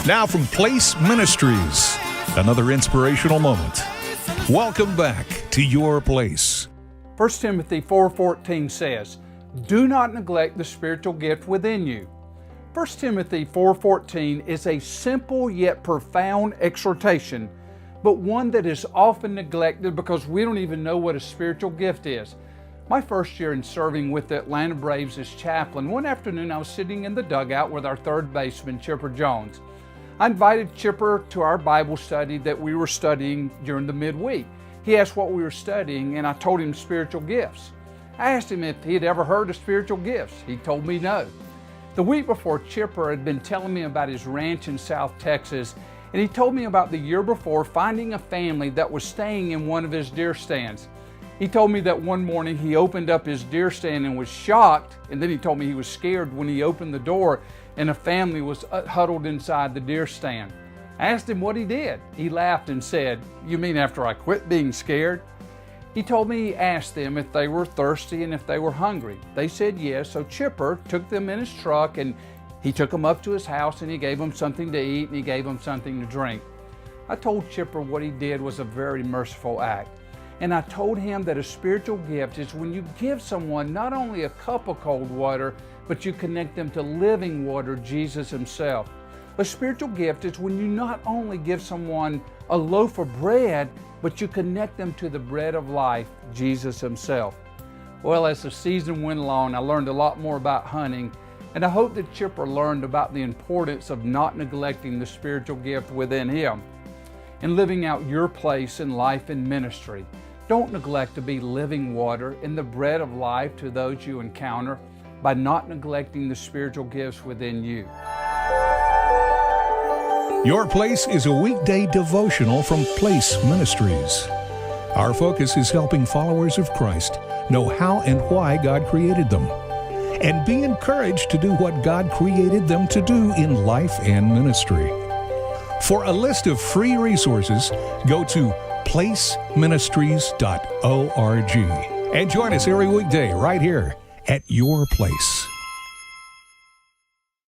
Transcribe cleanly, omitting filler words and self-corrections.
Now from Place Ministries, another inspirational moment. Welcome back to Your Place. 1 Timothy 4:14 says, "Do not neglect the spiritual gift within you." 1 Timothy 4:14 is a simple yet profound exhortation, but one that is often neglected because we don't even know what a spiritual gift is. My first year in serving with the Atlanta Braves as chaplain, one afternoon I was sitting in the dugout with our third baseman, Chipper Jones. I invited Chipper to our Bible study that we were studying during the midweek. He asked what we were studying, and I told him spiritual gifts. I asked him if he had ever heard of spiritual gifts. He told me no. The week before, Chipper had been telling me about his ranch in South Texas, and he told me about the year before finding a family that was staying in one of his deer stands. He told me that one morning he opened up his deer stand and was shocked, and then he told me he was scared when he opened the door and a family was huddled inside the deer stand. I asked him what he did. He laughed and said, "You mean after I quit being scared?" He told me he asked them if they were thirsty and if they were hungry. They said yes, so Chipper took them in his truck and he took them up to his house and he gave them something to eat and he gave them something to drink. I told Chipper what he did was a very merciful act. And I told him that a spiritual gift is when you give someone not only a cup of cold water, but you connect them to living water, Jesus Himself. A spiritual gift is when you not only give someone a loaf of bread, but you connect them to the bread of life, Jesus Himself. Well, as the season went along, I learned a lot more about hunting, and I hope that Chipper learned about the importance of not neglecting the spiritual gift within him and living out your place in life and ministry. Don't neglect to be living water and the bread of life to those you encounter by not neglecting the spiritual gifts within you. Your Place is a weekday devotional from Place Ministries. Our focus is helping followers of Christ know how and why God created them, and be encouraged to do what God created them to do in life and ministry. For a list of free resources, go to placeministries.org and join us every weekday right here at Your Place.